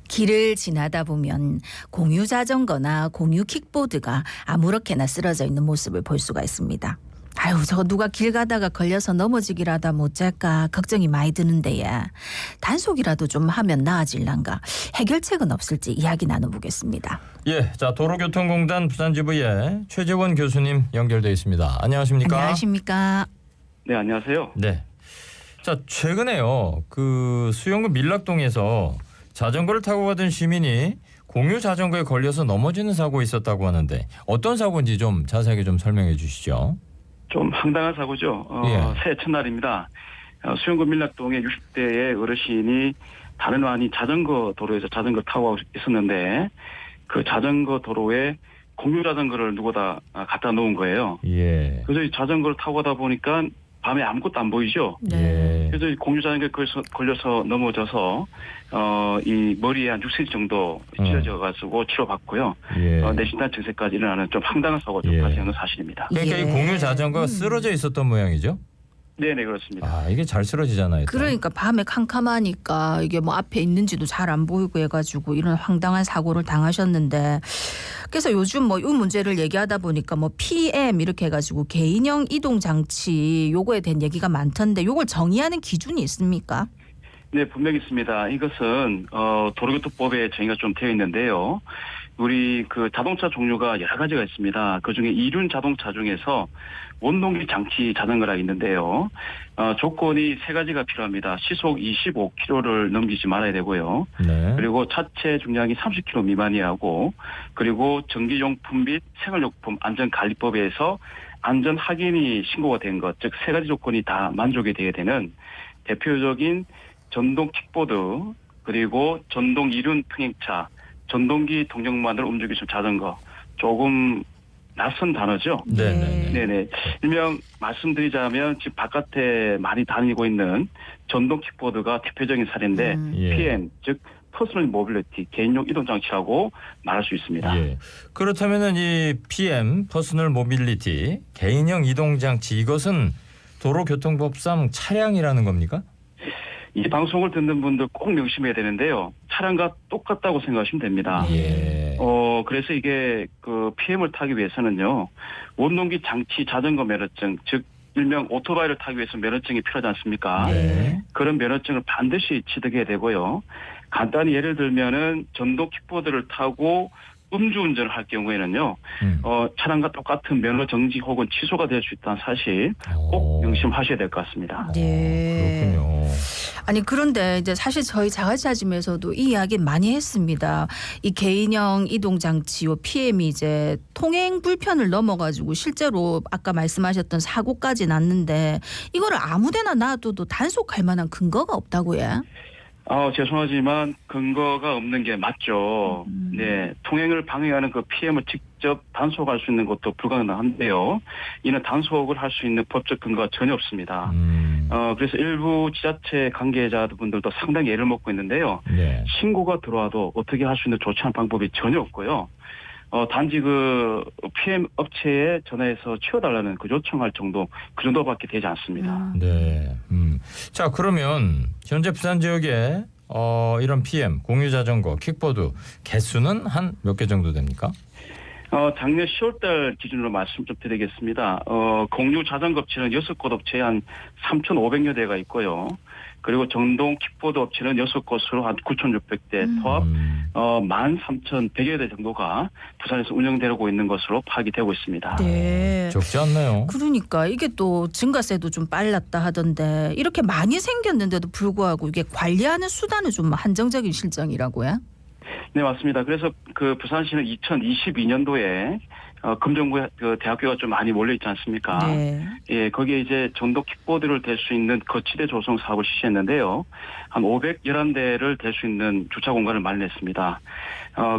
길을 지나다 보면 공유 자전거나 공유 킥보드가 아무렇게나 쓰러져 있는 모습을 볼 수가 있습니다. 아유, 저거 누가 길 가다가 걸려서 넘어지기라도 못 잘까 걱정이 많이 드는데 단속이라도 좀 하면 나아질란가 해결책은 없을지 이야기 나눠보겠습니다. 예, 자 도로교통공단 부산지부의 최재원 교수님 연결돼 있습니다. 안녕하십니까? 안녕하십니까? 네, 안녕하세요. 네. 자 최근에요, 그 수영구 밀락동에서 자전거를 타고 가던 시민이 공유 자전거에 걸려서 넘어지는 사고 있었다고 하는데 어떤 사고인지 좀 자세하게 좀 설명해 주시죠. 좀 황당한 사고죠. 새해 첫날입니다. 수영구 밀락동의 60대의 어르신이 다른 완이 자전거 도로에서 자전거 타고 있었는데 그 자전거 도로에 공유 자전거를 누구다 갖다 놓은 거예요. 예. 그래서 이 자전거를 타고 가다 보니까 밤에 아무것도 안 보이죠. 네. 그래서 이 공유 자전거에 걸려서 넘어져서 이 머리에 한 6cm 정도 찢어져가지고 치료받고요. 예. 내신단 증세까지 일어나는 좀 황당한 사고가 예. 발생한 사실입니다. 그러니까 예. 이 공유 자전거가 쓰러져 있었던 모양이죠. 네네, 그렇습니다. 아, 이게 잘 쓰러지잖아요. 또. 그러니까 밤에 캄캄하니까 이게 뭐 앞에 있는지도 잘 안 보이고 해가지고 이런 황당한 사고를 당하셨는데, 그래서 요즘 뭐 이 문제를 얘기하다 보니까 뭐 PM 이렇게 해가지고 개인형 이동 장치 요거에 대한 얘기가 많던데 요걸 정의하는 기준이 있습니까? 네, 분명히 있습니다. 이것은 도로교통법에 정의가 좀 되어 있는데요. 우리 그 자동차 종류가 여러 가지가 있습니다. 그중에 이륜 자동차 중에서 원동기 장치 자전거가 있는데요. 조건이 세 가지가 필요합니다. 시속 25km를 넘기지 말아야 되고요. 네. 그리고 차체 중량이 30kg 미만이야 하고, 그리고 전기용품 및 생활용품 안전관리법에서 안전 확인이 신고가 된 것, 즉 세 가지 조건이 다 만족이 되게 되는 대표적인 전동 킥보드, 그리고 전동 이륜 평행차, 전동기 동력만으로 움직일 수 있는 자전거. 조금 낯선 단어죠. 네네네. 네네. 일명 말씀드리자면 지금 바깥에 많이 다니고 있는 전동 킥보드가 대표적인 사례인데 예. PM, 즉 퍼스널 모빌리티, 개인용 이동 장치라고 말할 수 있습니다. 예. 그렇다면은 이 PM 퍼스널 모빌리티 개인형 이동 장치 이것은 도로교통법상 차량이라는 겁니까? 이 방송을 듣는 분들 꼭 명심해야 되는데요. 차량과 똑같다고 생각하시면 됩니다. 예. 그래서 이게 그 PM을 타기 위해서는요, 원동기 장치 자전거 면허증, 즉 일명 오토바이를 타기 위해서 면허증이 필요하지 않습니까? 네. 그런 면허증을 반드시 취득해야 되고요. 간단히 예를 들면은 전동 킥보드를 타고 음주운전을 할 경우에는요, 차량과 똑같은 면허 정지 혹은 취소가 될 수 있다는 사실 꼭 명심하셔야 될 것 같습니다. 네. 그렇군요. 아니 그런데 이제 사실 저희 자가차짐에서도 이 이야기 많이 했습니다. 이 개인형 이동 장치 요 PM이 이제 통행 불편을 넘어가지고 실제로 아까 말씀하셨던 사고까지 났는데 이거를 아무데나 놔둬도 단속할 만한 근거가 없다고요? 죄송하지만 근거가 없는 게 맞죠. 네, 통행을 방해하는 그 PM을 직접 단속할 수 있는 것도 불가능한데요. 이는 단속을 할 수 있는 법적 근거가 전혀 없습니다. 그래서 일부 지자체 관계자분들도 상당히 애를 먹고 있는데요. 네. 신고가 들어와도 어떻게 할 수 있는 조치한 방법이 전혀 없고요. 단지 그 PM 업체에 전화해서 치워달라는 그 요청할 정도, 그 정도밖에 되지 않습니다. 네. 자 그러면 현재 부산 지역에 이런 PM 공유 자전거, 킥보드 개수는 한 몇 개 정도 됩니까? 작년 10월달 기준으로 말씀 좀 드리겠습니다. 공유 자전거 업체는 6곳 업체에 한 3,500여 대가 있고요. 그리고 전동 킥보드 업체는 6곳으로 한 9,600대, 토합 13,100여 대 정도가 부산에서 운영되고 있는 것으로 파악이 되고 있습니다. 네. 적지 않나요? 그러니까 이게 또 증가세도 좀 빨랐다 하던데 이렇게 많이 생겼는데도 불구하고 이게 관리하는 수단은 좀 한정적인 실정이라고요? 네, 맞습니다. 그래서 그 부산시는 2022년도에 금정구 그 대학교가 좀 많이 몰려 있지 않습니까? 네. 예, 거기에 이제 전동 킥보드를 댈 수 있는 거치대 조성 사업을 실시했는데요. 한 511대를 댈 수 있는 주차 공간을 마련했습니다.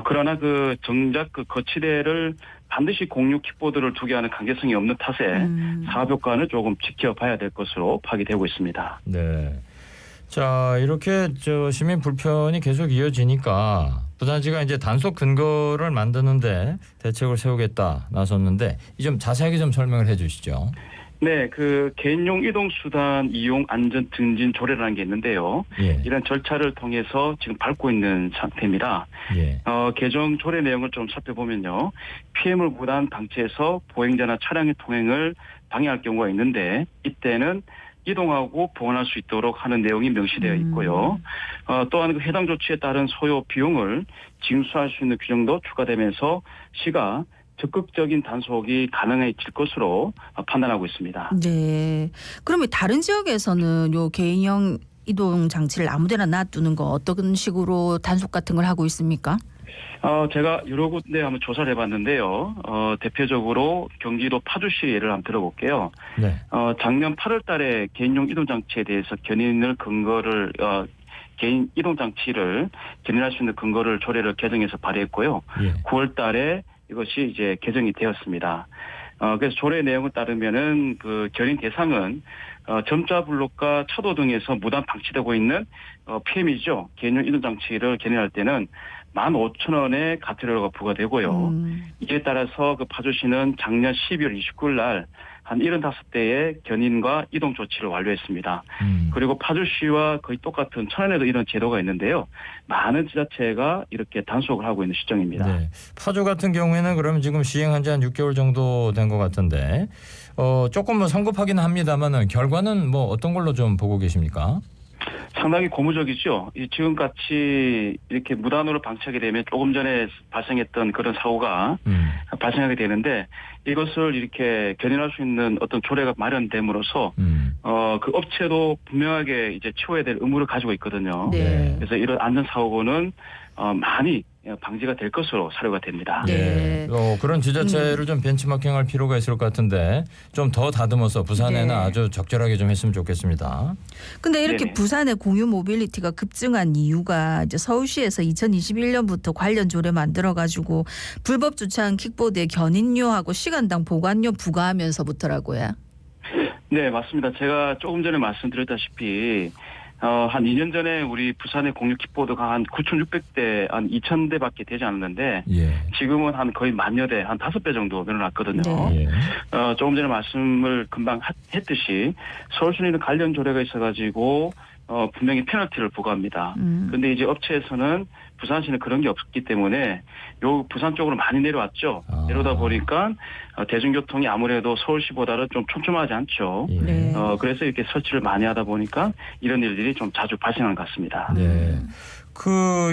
그러나 그 정작 그 거치대를 반드시 공유 킥보드를 두게 하는 강제성이 없는 탓에 사업 효과는 조금 지켜봐야 될 것으로 파악이 되고 있습니다. 네. 자 이렇게 시민 불편이 계속 이어지니까 부산시가 이제 단속 근거를 만드는데 대책을 세우겠다 나섰는데 이 좀 자세하게 좀 설명을 해주시죠. 네, 그 개인용 이동수단 이용 안전 증진 조례라는 게 있는데요. 예. 이런 절차를 통해서 지금 밟고 있는 상태입니다. 예. 개정 조례 내용을 좀 살펴보면요. 피해물 무단 방치해서 보행자나 차량의 통행을 방해할 경우가 있는데 이때는 이동하고 보완할 수 있도록 하는 내용이 명시되어 있고요. 또한 그 해당 조치에 따른 소요 비용을 징수할 수 있는 규정도 추가되면서 시가 적극적인 단속이 가능해질 것으로 판단하고 있습니다. 네. 그러면 다른 지역에서는 요 개인형 이동 장치를 아무데나 놔두는 거 어떤 식으로 단속 같은 걸 하고 있습니까? 제가 여러 군데 한번 조사를 해봤는데요. 대표적으로 경기도 파주시 예를 한번 들어볼게요. 네. 작년 8월 달에 개인용 이동 장치에 대해서 개인 이동 장치를 견인할 수 있는 근거를 조례를 개정해서 발의했고요. 예. 9월 달에 이것이 이제 개정이 되었습니다. 그래서 조례 내용에 따르면은 그 견인 대상은 점자 블록과 차도 등에서 무단 방치되고 있는 PM이죠. 개인용 이동 장치를 견인할 때는 15,000원의 과태료가 부과되고요. 이에 따라서 그 파주시는 작년 12월 29일 날 한 75대의 견인과 이동 조치를 완료했습니다. 그리고 파주시와 거의 똑같은 천안에도 이런 제도가 있는데요. 많은 지자체가 이렇게 단속을 하고 있는 시점입니다. 네. 파주 같은 경우에는 그러면 지금 시행한 지 한 6개월 정도 된 것 같은데 조금 뭐 성급하긴 합니다만은 결과는 뭐 어떤 걸로 좀 보고 계십니까? 상당히 고무적이죠. 지금같이 이렇게 무단으로 방치하게 되면 조금 전에 발생했던 그런 사고가 발생하게 되는데 이것을 이렇게 견인할 수 있는 어떤 조례가 마련됨으로써 그 업체도 분명하게 이제 치워야 될 의무를 가지고 있거든요. 네. 그래서 이런 안전 사고는 많이 방지가 될 것으로 사료가 됩니다. 네. 그런 지자체를 좀 벤치마킹할 필요가 있을 것 같은데 좀 더 다듬어서 부산에는 네. 아주 적절하게 좀 했으면 좋겠습니다. 근데 이렇게 네네. 부산의 공유 모빌리티가 급증한 이유가 이제 서울시에서 2021년부터 관련 조례 만들어 가지고 불법 주차한 킥보드의 견인료하고 시간당 보관료 부과하면서부터라고요. 네, 맞습니다. 제가 조금 전에 말씀드렸다시피 한 2년 전에 우리 부산의 공유 킥보드가 한 9,600대, 한 2,000대밖에 되지 않았는데 예. 지금은 한 거의 10,000여 대, 한 5배 정도 늘어났거든요. 네. 예. 조금 전에 말씀을 금방 했듯이 서울시는 관련 조례가 있어가지고 분명히 페널티를 부과합니다. 그런데 이제 업체에서는 부산시는 그런 게 없기 때문에 요 부산 쪽으로 많이 내려왔죠. 내려오다 보니까 대중교통이 아무래도 서울시보다는 좀 촘촘하지 않죠. 예. 네. 그래서 이렇게 설치를 많이 하다 보니까 이런 일들이 좀 자주 발생하는 것 같습니다. 네.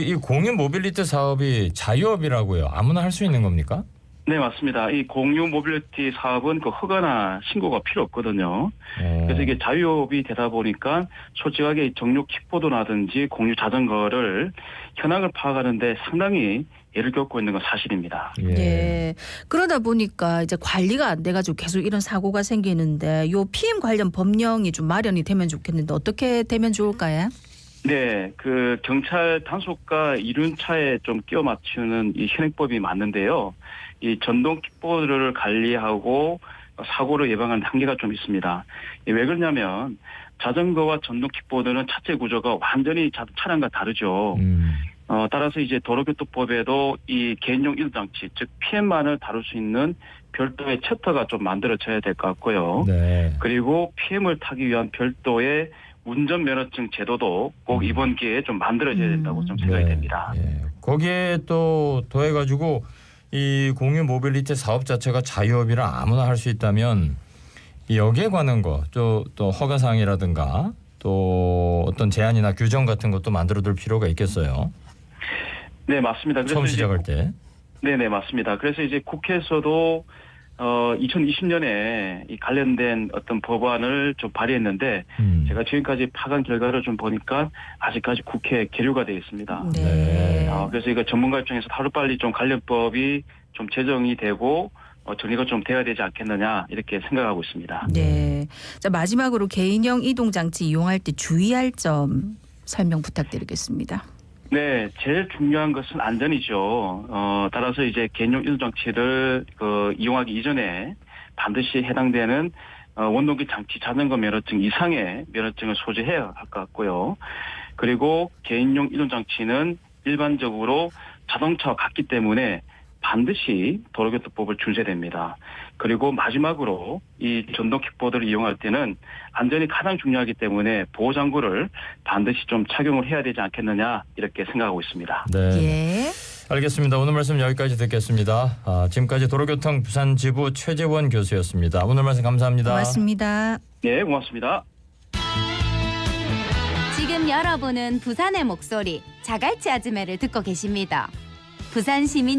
이 공유 모빌리티 사업이 자유업이라고요. 아무나 할 수 있는 겁니까? 네, 맞습니다. 이 공유 모빌리티 사업은 그 허가나 신고가 필요 없거든요. 그래서 이게 자유업이 되다 보니까 솔직하게 정류 킥보드라든지 공유 자전거를 현황을 파악하는데 상당히 애를 겪고 있는 건 사실입니다. 예. 예. 그러다 보니까 이제 관리가 안 돼가지고 계속 이런 사고가 생기는데 요 PM 관련 법령이 좀 마련이 되면 좋겠는데 어떻게 되면 좋을까요? 네, 그 경찰 단속과 이륜차에 좀 끼워 맞추는 이 현행법이 맞는데요. 이 전동 킥보드를 관리하고 사고를 예방하는 한계가 좀 있습니다. 왜 그러냐면 자전거와 전동 킥보드는 차체 구조가 완전히 차량과 다르죠. 따라서 이제 도로교통법에도 이 개인용 이동장치, 즉 PM만을 다룰 수 있는 별도의 챕터가 좀 만들어져야 될 것 같고요. 네. 그리고 PM을 타기 위한 별도의 운전면허증 제도도 꼭 이번 기회에 좀 만들어져야 된다고 좀 생각이 네. 됩니다. 예. 거기에 또 더해가지고 이 공유 모빌리티 사업 자체가 자유업이라 아무나 할 수 있다면 여기에 관한 거, 또 허가 사항이라든가 또 어떤 제한이나 규정 같은 것도 만들어둘 필요가 있겠어요. 네, 맞습니다. 그래서 처음 시작할 때. 네, 맞습니다. 그래서 이제 국회에서도 2020년에 이 관련된 어떤 법안을 좀 발의했는데 제가 지금까지 파간 결과를 좀 보니까 아직까지 국회에 계류가 되어 있습니다. 네. 그래서 이거 전문가 입장에서 하루빨리 좀 관련법이 좀 제정이 되고 정리가 좀 돼야 되지 않겠느냐 이렇게 생각하고 있습니다. 네. 자, 마지막으로 개인형 이동장치 이용할 때 주의할 점 설명 부탁드리겠습니다. 네, 제일 중요한 것은 안전이죠. 따라서 이제 개인용 이동장치를 이용하기 이전에 반드시 해당되는 원동기 장치 자전거 면허증 이상의 면허증을 소지해야 할 것 같고요. 그리고 개인용 이동장치는 일반적으로 자동차와 같기 때문에 반드시 도로교통법을 준수해야 됩니다. 그리고 마지막으로 이 전동 킥보드를 이용할 때는 안전이 가장 중요하기 때문에 보호장구를 반드시 좀 착용을 해야 되지 않겠느냐 이렇게 생각하고 있습니다. 네. 예. 알겠습니다. 오늘 말씀 여기까지 듣겠습니다. 지금까지 도로교통 부산지부 최재원 교수였습니다. 오늘 말씀 감사합니다. 고맙습니다. 네, 고맙습니다. 지금 여러분은 부산의 목소리 자갈치 아즈메를 듣고 계십니다. 부산 시민